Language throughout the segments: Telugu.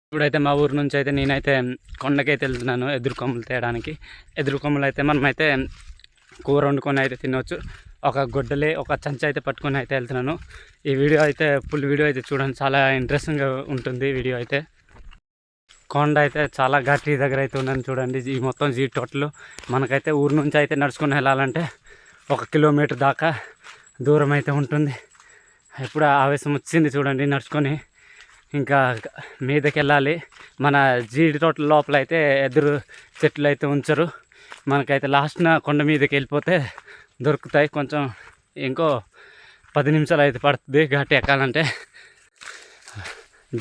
ఇప్పుడైతే మా ఊరు నుంచి అయితే నేనైతే కొండకైతే వెళ్తున్నాను ఎదురు కొమ్మలు తేయడానికి. ఎదురు కొమ్మలు అయితే మనమైతే కూర వండుకొని అయితే తినవచ్చు. ఒక గొడ్డలి ఒక చెంచా అయితే పట్టుకొని అయితే వెళ్తున్నాను. ఈ వీడియో అయితే ఫుల్ వీడియో అయితే చూడండి, చాలా ఇంట్రెస్టింగ్గా ఉంటుంది వీడియో అయితే. కొండ అయితే చాలా ఘాటి దగ్గర అయితే ఉన్నాను చూడండి. ఈ మొత్తం జీ టోటల్ మనకైతే ఊరు నుంచి అయితే నడుచుకొని వెళ్ళాలంటే 1 కిలోమీటర్ దాకా దూరం అయితే ఉంటుంది. ఇప్పుడు ఆవేశం వచ్చింది చూడండి, నడుచుకొని ఇంకా మీదకి వెళ్ళాలి. మన జీడి తోటల లోపల అయితే ఎదురు చెట్లు అయితే ఉంచరు. మనకైతే లాస్ట్న కొండ మీదకి వెళ్ళిపోతే దొరుకుతాయి. కొంచెం ఇంకో 10 నిమిషాలు అయితే పడుతుంది ఘాటి ఎక్కాలంటే.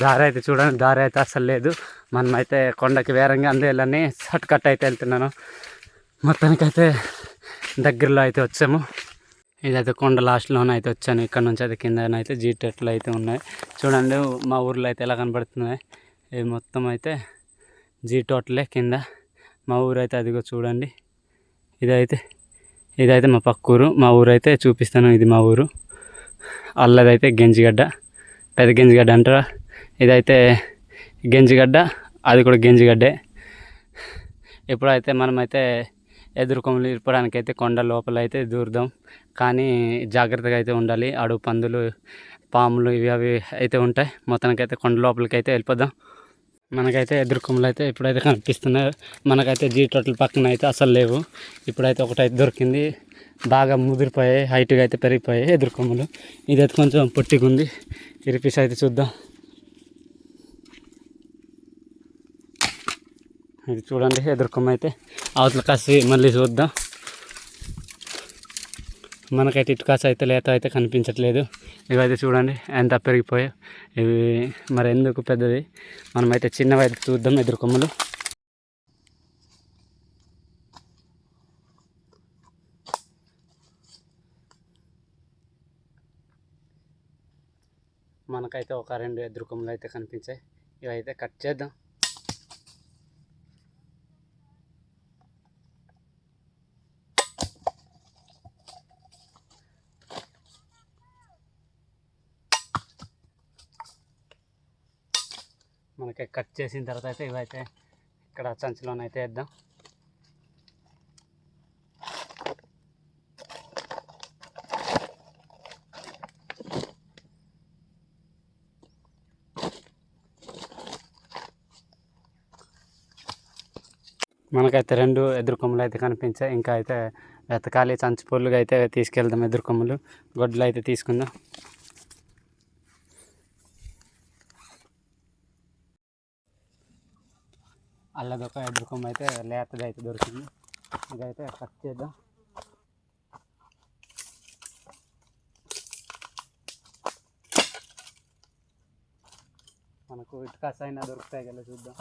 దారి అయితే చూడండి, దారి అయితే అసలు లేదు. మనమైతే కొండకి వేరంగా అందువల్లనే షార్ట్ కట్ అయితే వెళ్తున్నాను. మొత్తానికైతే దగ్గరలో అయితే వచ్చాము. ఇదైతే కొండ లాస్ట్లోనే అయితే వచ్చాను. ఇక్కడ నుంచి అయితే కిందనైతే జీటెట్లు అయితే ఉన్నాయి చూడండి. మా ఊర్లో అయితే ఎలా కనబడుతున్నాయి, ఇది మొత్తం అయితే జీ టోటలే కింద. మా ఊరు అయితే అదిగో చూడండి. ఇదైతే మా పక్క ఊరు. మా ఊరు అయితే చూపిస్తాను. ఇది మా ఊరు. అల్లదైతే గెంజిగడ్డ, పెద్ద గెంజిగడ్డ అంటారా. ఇదైతే గెంజిగడ్డ, అది కూడా గెంజిగడ్డే. ఇప్పుడైతే మనమైతే ఎదురు కొమ్మలు ఇరపడానికైతే కొండ లోపల అయితే దూరుదాం. కానీ జాగ్రత్తగా అయితే ఉండాలి. అడుగు పందులు, పాములు ఇవి అవి అయితే ఉంటాయి. మొత్తానికైతే కొండ లోపలికి అయితే వెళ్ళిపోదాం. మనకైతే ఎదురు కొమ్మలు అయితే ఇప్పుడైతే కనిపిస్తున్నాయి. మనకైతే జీ టోటల్ పక్కన అయితే అసలు లేవు. ఇప్పుడైతే ఒకటైతే దొరికింది. బాగా ముదిరిపోయాయి, హైట్గా అయితే పెరిగిపోయాయి ఎదురు కొమ్మలు. ఇదైతే కొంచెం పొట్టిగా ఉంది. ఇరిపీస్ అయితే చూద్దాం. ఇది చూడండి ఎదురు కొమ్మ అయితే. అవతల కాసి మళ్ళీ చూద్దాం. మనకైతే ఇటు కాసి అయితే లేత అయితే కనిపించట్లేదు. ఇవైతే చూడండి ఎంత పెరిగిపోయాయి. ఇవి మరి ఎందుకు పెద్దది. మనమైతే చిన్నవి అయితే చూద్దాం ఎదురు కొమ్మలు. మనకైతే ఒక 2 ఎదురు కొమ్మలు అయితే కనిపించాయి. ఇవైతే కట్ చేద్దాం. మనకి కట్ చేసిన తర్వాత అయితే ఇవైతే ఇక్కడ సంచిలోనైతే వేద్దాం. మనకైతే 2 ఎదురు కొమ్మలు అయితే కనిపించాయి. ఇంకా అయితే వెతకాలి. సంచి పొల్లుగా అయితే తీసుకెళ్దాం. ఎదురు కొమ్మలు గొడ్లు అయితే తీసుకుందాం. అల్లదొక ఎదురు కొమ్మ అయితే లేతది అయితే దొరికింది. ఇదైతే కట్ చేద్దాం. మనకు ఇటుకాస అయినా దొరుకుతాయి కదా, చూద్దాం.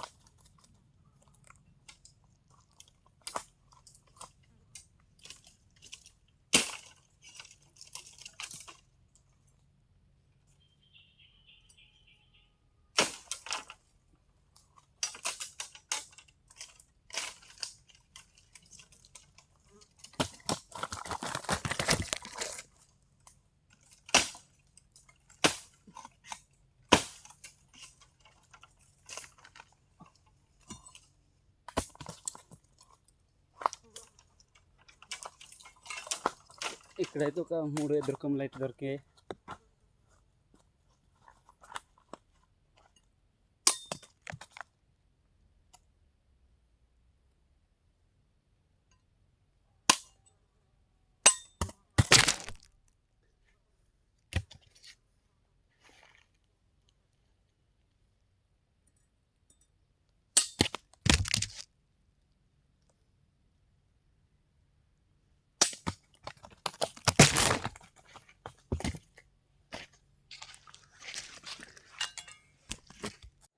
ఇక్కడైతే ఒక 3 ఎదురు కొమ్మలు అయితే దొరికాయి.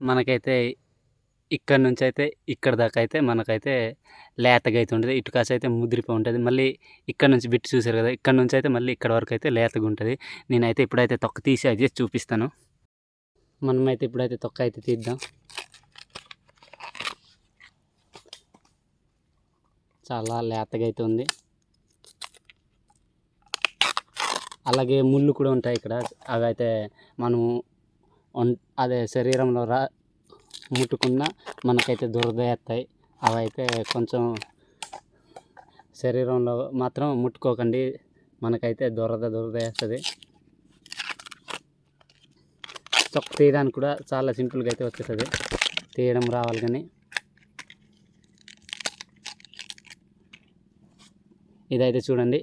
మనకైతే ఇక్కడ నుంచి అయితే ఇక్కడ దాకా అయితే మనకైతే లేతగా అయితే ఉంటుంది. ఇటు కాసి అయితే ముదిరిపోయి ఉంటుంది. మళ్ళీ ఇక్కడ నుంచి బిట్టి చూసారు కదా, ఇక్కడ నుంచి అయితే మళ్ళీ ఇక్కడ వరకు అయితే లేతగా ఉంటుంది. నేనైతే ఇప్పుడైతే తొక్క తీసి అది చూపిస్తాను. మనమైతే ఇప్పుడైతే తొక్క అయితే తీద్దాం. చాలా లేతగా అయితే ఉంది. అలాగే ముళ్ళు కూడా ఉంటాయి ఇక్కడ. అవి అయితే మనం అదే శరీరంలో ముట్టుకున్నా మనకైతే దురద వేస్తాయి. అవి అయితే కొంచెం శరీరంలో మాత్రం ముట్టుకోకండి, మనకైతే దురద వేస్తుంది. చొక్క తీయడానికి కూడా చాలా సింపుల్గా అయితే వచ్చేస్తుంది, తీయడం రావాలి. కానీ ఇదైతే చూడండి,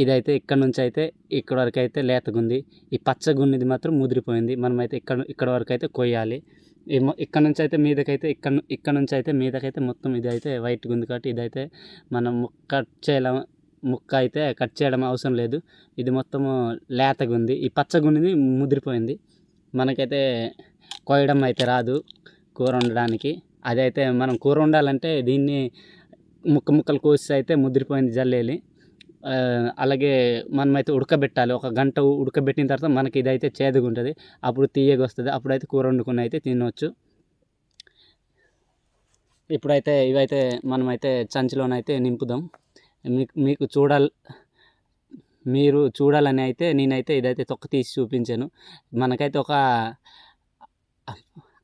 ఇదైతే ఇక్కడ నుంచి అయితే ఇక్కడ వరకు అయితే లేతగుంది. ఈ పచ్చగున్నది మాత్రం ముదిరిపోయింది. మనమైతే ఇక్కడ వరకు అయితే కొయ్యాలి. ఇక్కడ నుంచి అయితే మీదకైతే ఇక్కడ నుంచి అయితే మీదకైతే మొత్తం ఇది అయితే వైట్గా ఉంది కాబట్టి ఇదైతే మనం ముక్క అయితే కట్ చేయడం అవసరం లేదు. ఇది మొత్తము లేతగా ఉంది. ఈ పచ్చగున్నది ముదిరిపోయింది. మనకైతే కోయడం అయితే రాదు కూర వండడానికి. అదైతే మనం కూర వండాలంటే దీన్ని ముక్కలు కోసి అయితే ముదిరిపోయింది జల్లేలి. అలాగే మనమైతే ఉడకబెట్టాలి. 1 గంట ఉడకబెట్టిన తర్వాత మనకి ఇదైతే చేదుగా ఉంటుంది, అప్పుడు తీయగా వస్తుంది. అప్పుడైతే కూర వండుకుని అయితే తినవచ్చు. ఇప్పుడైతే ఇవైతే మనమైతే సంచిలోనైతే నింపుదాం. మీకు మీరు చూడాలని అయితే నేనైతే ఇదైతే తొక్క తీసి చూపించాను. మనకైతే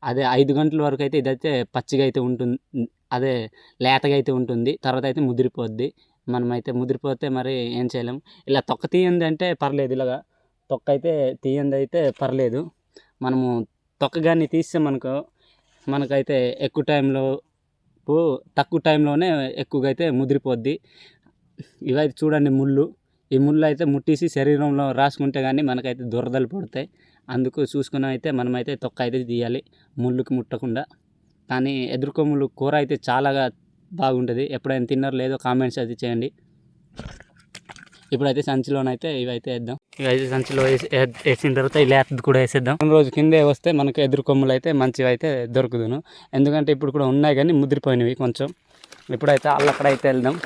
అదే 5 గంటల వరకు అయితే ఇదైతే పచ్చిగా అయితే ఉంటుంది, అదే లేతగా అయితే ఉంటుంది. తర్వాత అయితే ముదిరిపోద్ది. మనమైతే ముదిరిపోతే మరి ఏం చేయలేం. ఇలా తొక్క తీయంది అంటే పర్లేదు, ఇలాగా తొక్క అయితే తీయంది అయితే పర్లేదు. మనము తొక్క కానీ తీసామనుకో మనకైతే తక్కువ టైంలోనే ఎక్కువగా అయితే ముదిరిపోద్ది. ఇవైతే చూడండి ఈ ముళ్ళు అయితే ముట్టేసి శరీరంలో రాసుకుంటే కానీ మనకైతే దురదలు పడతాయి. అందుకు చూసుకుని అయితే మనమైతే తొక్క అయితే తీయాలి, ముళ్ళుకి ముట్టకుండా. కానీ ఎదురుకొమ్ములు కూర అయితే చాలా బాగుంటుంది. ఎప్పుడైనా తిన్నారో లేదో కామెంట్స్ అయితే చేయండి. ఇప్పుడైతే సంచిలోనైతే ఇవైతే వేద్దాం. ఇవైతే సంచిలో వేసిన తర్వాత ఈ లేతది కూడా వేసేద్దాం. రోజు కిందే వస్తే మనకు ఎదురుకొమ్ములు అయితే మంచిగా అయితే దొరుకుదును. ఎందుకంటే ఇప్పుడు కూడా ఉన్నాయి కానీ ముదిరిపోయినవి కొంచెం. ఇప్పుడైతే అక్కడైతే వెళ్దాం.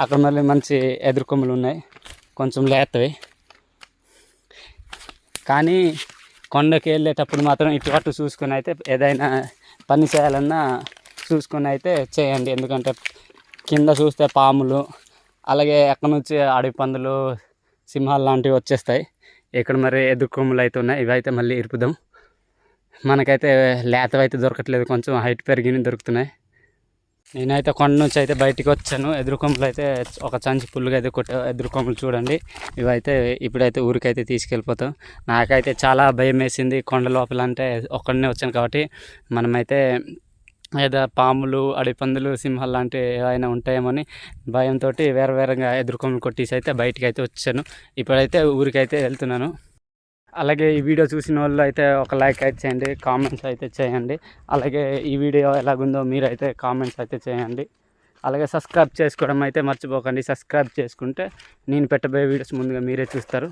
అక్కడ మళ్ళీ మంచి ఎదురుకొమ్ములు ఉన్నాయి, కొంచెం లేతవి. కానీ కొండకి వెళ్ళేటప్పుడు మాత్రం ఇటు చూసుకొని అయితే ఏదైనా పని చేయాలన్నా చూసుకొని అయితే చేయండి. ఎందుకంటే కింద చూస్తే పాములు, అలాగే ఎక్కడి నుంచి అడవి పందులు, సింహాలు లాంటివి వచ్చేస్తాయి. ఇక్కడ మరి ఎదురుకొమ్ములు అయితే ఉన్నాయి. ఇవైతే మళ్ళీ ఇరుపుదాం. మనకైతే లేతవైతే దొరకట్లేదు, కొంచెం హైట్ పెరిగి దొరుకుతున్నాయి. నేనైతే కొండ నుంచి అయితే బయటికి వచ్చాను. ఎదురుకొమ్ములు అయితే ఒక సంచి పుల్లుగా అయితే ఎదురుకొమ్ములు చూడండి. ఇవైతే ఇప్పుడైతే ఊరికైతే తీసుకెళ్ళిపోతాం. నాకైతే చాలా భయం వేసింది కొండ లోపల, అంటే ఒక్కడనే వచ్చాను కాబట్టి. మనమైతే ఏదో పాములు, అడవి పందులు, సింహాలు లాంటివి ఏవైనా ఉంటాయేమని భయంతో వేరేగా ఎదురుకొమ్ములు కొట్టేసి అయితే బయటికి అయితే వచ్చాను. ఇప్పుడైతే ఊరికైతే వెళ్తున్నాను. అలాగే ఈ వీడియో చూసిన వాళ్ళు అయితే ఒక లైక్ అయితే చేయండి, కామెంట్స్ అయితే చేయండి. అలాగే ఈ వీడియో ఎలాగుందో మీరైతే కామెంట్స్ అయితే చేయండి. అలాగే సబ్స్క్రైబ్ చేసుకోవడం అయితే మర్చిపోకండి. సబ్స్క్రైబ్ చేసుకుంటే నేను పెట్టబోయే వీడియోస్ ముందుగా మీరే చూస్తారు.